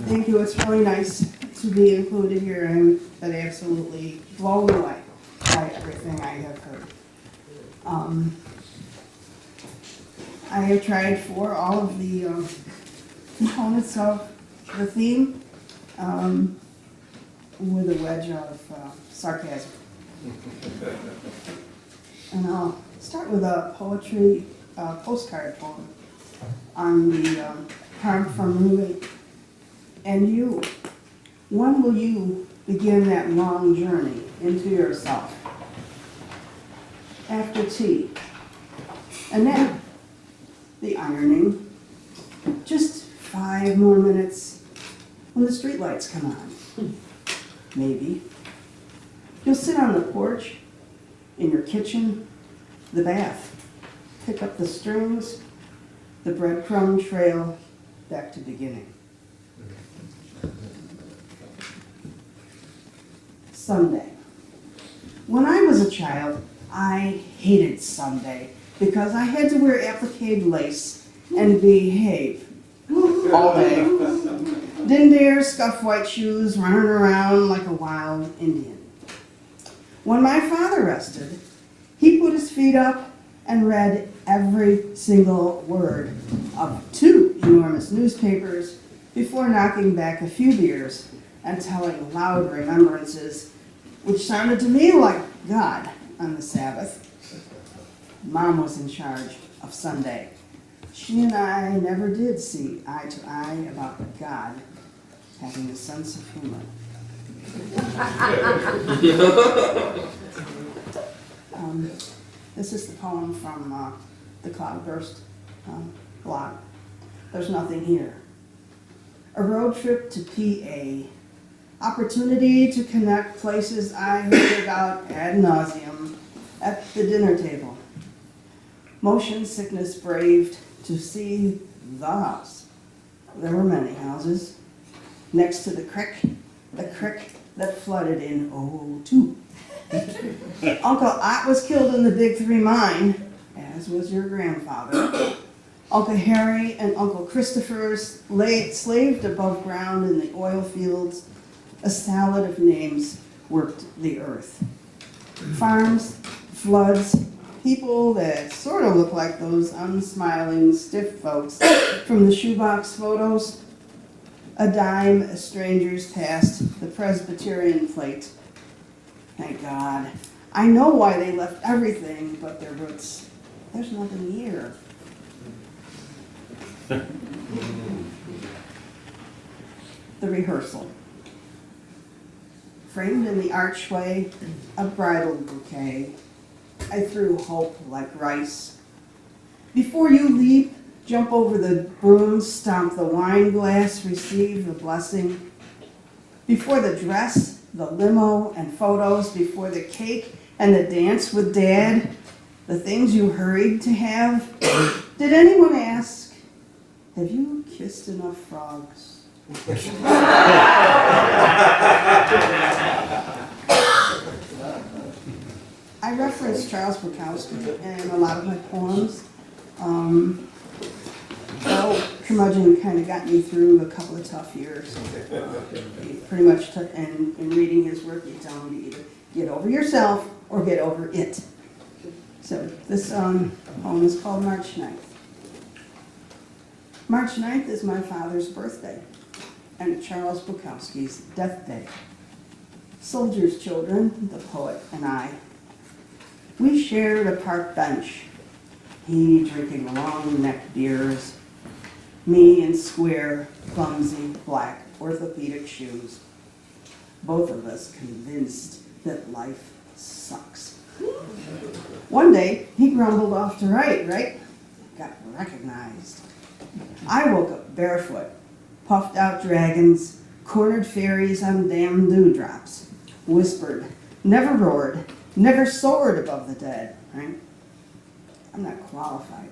Thank you. It's really nice to be included here. I'm been absolutely blown away by everything I have heard. I have tried for all of the components of the theme with a wedge of sarcasm. And I'll start with a poetry postcard poem on the card from Louis. And you, when will you begin that long journey into yourself? After tea. And then the ironing. Just 5 more minutes when the streetlights come on. Maybe. You'll sit on the porch, in your kitchen, the bath, pick up the strings, the breadcrumb trail back to beginning. Sunday. When I was a child, I hated Sunday because I had to wear applique lace and behave all day. Didn't dare scuff white shoes, running around like a wild Indian. When my father rested, he put his feet up and read every single word of 2 enormous newspapers before knocking back a few beers and telling loud remembrances, which sounded to me like God on the Sabbath. Mom was in charge of Sunday. She and I never did see eye to eye about God having a sense of humor. This is the poem from the Cloudburst blog. There's nothing here. A road trip to PA. Opportunity to connect places I heard about ad nauseum at the dinner table. Motion sickness braved to see the house. There were many houses. Next to the creek that flooded in '02. Uncle Ott was killed in the Big 3 mine, as was your grandfather. Uncle Harry and Uncle Christopher slaved above ground in the oil fields. A salad of names worked the earth. Farms, floods, people that sort of look like those unsmiling, stiff folks from the shoebox photos. A dime as strangers passed the Presbyterian plate. Thank God. I know why they left everything but their roots. There's nothing here. The rehearsal. Framed in the archway, a bridal bouquet. I threw hope like rice. Before you leap, jump over the broom, stomp the wine glass, receive the blessing. Before the dress, the limo and photos, before the cake and the dance with Dad, the things you hurried to have. Did anyone ask, have you kissed enough frogs? I reference Charles Bukowski in a lot of my poems. Curmudgeon kind of got me through a couple of tough years. He pretty much, in reading his work, you tell him to either get over yourself or get over it. So this poem is called March 9th. March 9th is my father's birthday and Charles Bukowski's death day. Soldier's children, the poet and I, we shared a park bench, he drinking long-neck beers, me in square, clumsy, black orthopedic shoes. Both of us convinced that life sucks. One day, he grumbled off to write, got recognized. I woke up barefoot, puffed out dragons, cornered fairies on damn dewdrops, whispered, never roared, never soared above the dead, right? I'm not qualified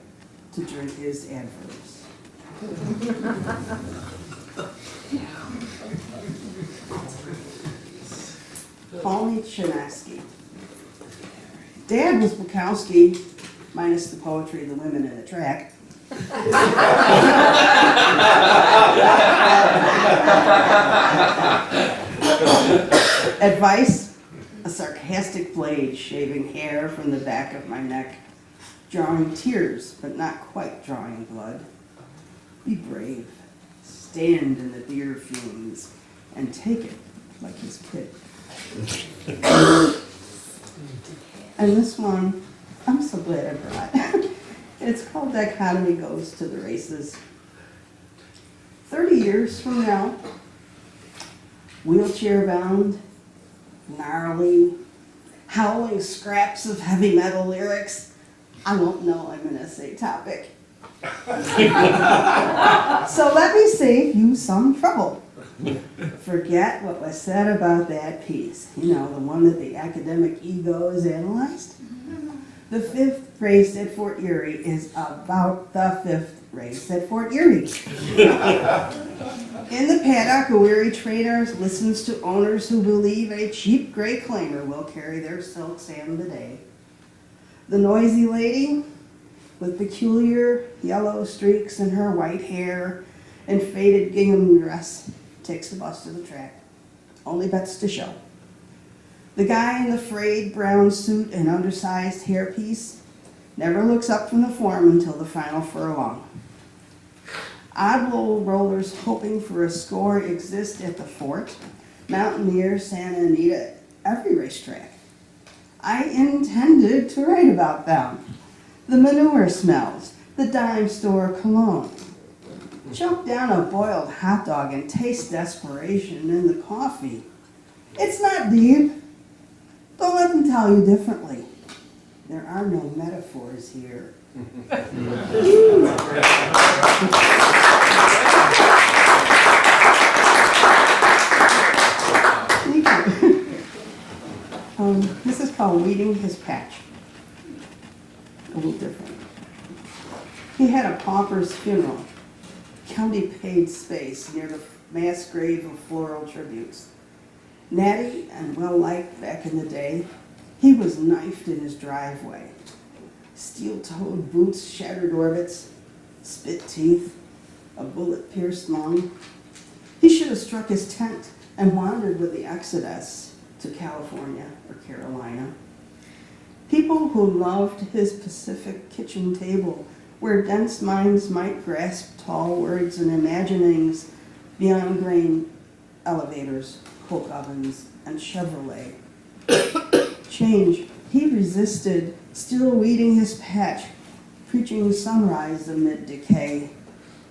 to drink his adverbs. Paul Chinaski. Dad was Bukowski, minus the poetry, the women, and the track. Advice, a sarcastic blade shaving hair from the back of my neck, drawing tears, but not quite drawing blood. Be brave, stand in the beer fumes, and take it like his kid. And this one, I'm so glad I brought. It's called Dichotomy Goes to the Races. 30 years from now, wheelchair-bound, gnarly, howling scraps of heavy metal lyrics, I won't know I'm an essay topic. So let me save you some trouble. Forget what was said about that piece. You know, the one that the academic ego is analyzed. The fifth race at Fort Erie is about the fifth race at Fort Erie. In the paddock, a weary trainer listens to owners who believe a cheap gray claimer will carry their silks and the day. The noisy lady, with peculiar yellow streaks in her white hair and faded gingham dress, takes the bus to the track. Only bets to show. The guy in the frayed brown suit and undersized hairpiece never looks up from the form until the final furlong. Oddball rollers hoping for a score exist at the Fort, Mountaineer, Santa Anita, every racetrack. I intended to write about them. The manure smells, the dime store cologne. Choke down a boiled hot dog and taste desperation in the coffee. It's not deep. Don't let them tell you differently. There are no metaphors here. Thank you. This is called Weeding His Patch. A little different. He had a pauper's funeral, county paid space near the mass grave of floral tributes. Natty and well-liked back in the day, he was knifed in his driveway. Steel-toed boots, shattered orbits, spit teeth, a bullet-pierced lung. He should have struck his tent and wandered with the exodus to California or Carolina. People who loved his Pacific kitchen table, where dense minds might grasp tall words and imaginings beyond grain elevators, Coke ovens, and Chevrolet. Change. He resisted, still weeding his patch, preaching sunrise amid decay,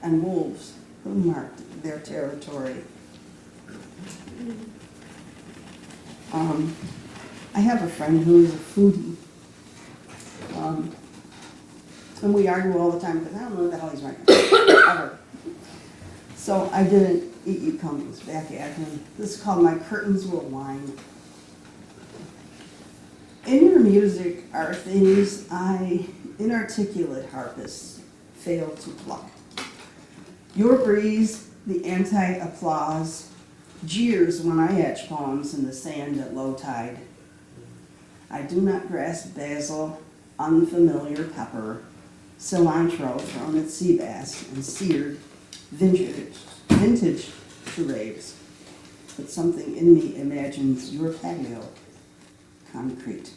and wolves who marked their territory. I have a friend who is a foodie. And we argue all the time because I don't know what the hell he's writing. Ever. So I didn't eat you comings back at him. This is called My Curtains Will Whine. In your music are things I, inarticulate harpists, fail to pluck. Your breeze, the anti-applause, jeers when I etch poems in the sand at low tide. I do not grasp basil, unfamiliar pepper, cilantro thrown at sea bass, and seared vintage charades. But something in me imagines your patio concrete.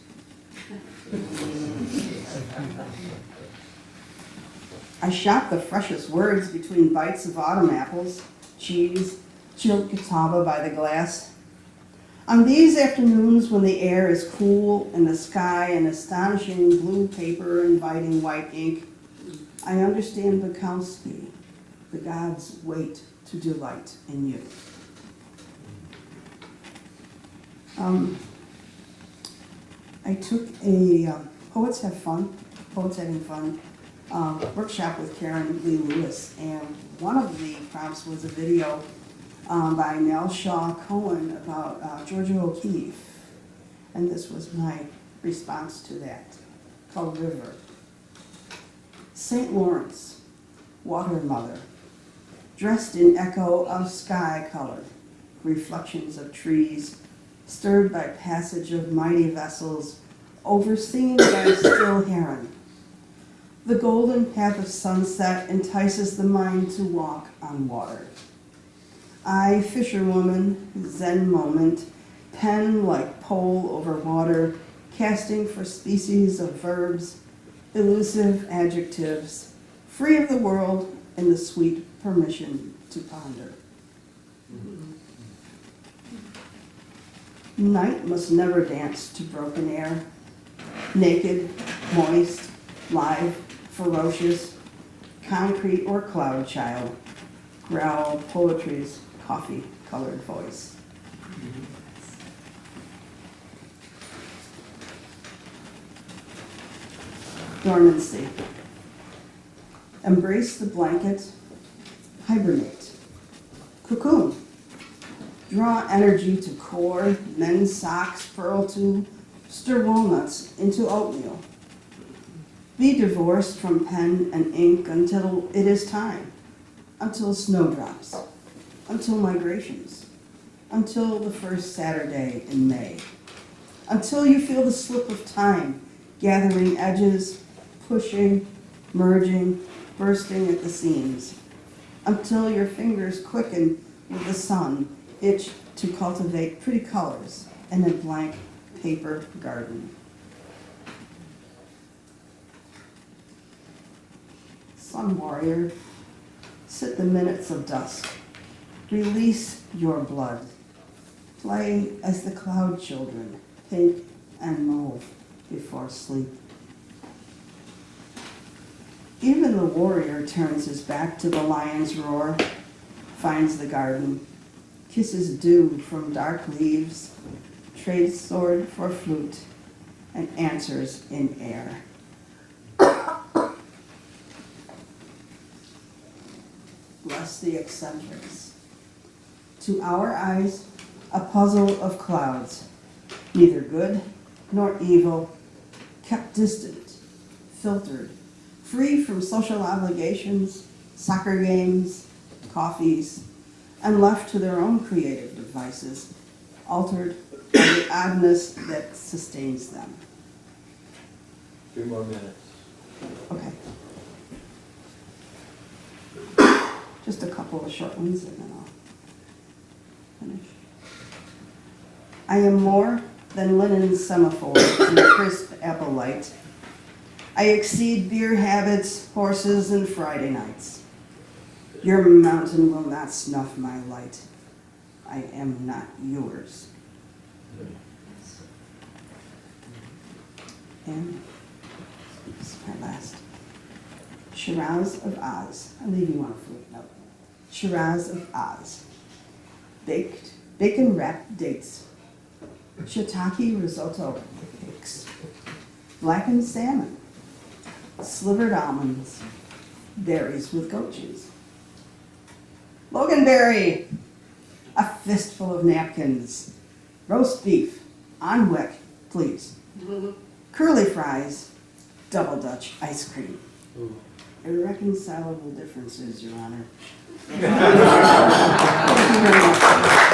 I shop the freshest words between bites of autumn apples, cheese, chilled catawba by the glass. On these afternoons when the air is cool and the sky an astonishing blue paper inviting white ink, I understand Bukowski, the gods wait to delight in you. I took a Poets Having Fun workshop with Karen Lee Lewis, and one of the prompts was a video by Nell Shaw Cohen about Georgia O'Keeffe, and this was my response to that, called River. St. Lawrence, water mother, dressed in echo of sky color, reflections of trees, stirred by passage of mighty vessels, overseen by a still heron. The golden path of sunset entices the mind to walk on water. I, fisherwoman, Zen moment, pen like pole over water, casting for species of verbs, elusive adjectives, free of the world in the sweet permission to ponder. Night must never dance to broken air, naked, moist, live, ferocious, concrete or cloud child, growl poetry's coffee-colored voice. Dormancy. Embrace the blanket, hibernate. Cocoon. Draw energy to core, mend socks, pearl tube, stir walnuts into oatmeal. Be divorced from pen and ink until it is time, until snow drops, until migrations, until the first Saturday in May, until you feel the slip of time, gathering edges, pushing, merging, bursting at the seams, until your fingers quicken with the sun, itch to cultivate pretty colors in a blank paper garden. Sun warrior, sit the minutes of dusk. Release your blood. Play as the cloud children, pink and mauve, before sleep. Even the warrior turns his back to the lion's roar, finds the garden, kisses dew from dark leaves, trades sword for flute, and answers in air. Bless the eccentrics. To our eyes, a puzzle of clouds, neither good nor evil, kept distant, filtered, free from social obligations, soccer games, coffees, and left to their own creative devices, altered by the oddness that sustains them. 3 more minutes. Okay. Just a couple of short ones and then I'll finish. I am more than linen semaphores in crisp apple light. I exceed beer habits, horses, and Friday nights. Your mountain will not snuff my light. I am not yours. And this is my last. Shiraz of Oz. I'll leave you on a flute note. Shiraz of Oz. Baked, bacon-wrapped dates. Shiitake risotto cakes. Blackened salmon. Slivered almonds. Berries with goat cheese. Loganberry. A fistful of napkins. Roast beef. On wick, please. Curly fries. Double Dutch ice cream. Ooh. Irreconcilable differences, Your Honor. Thank you very much.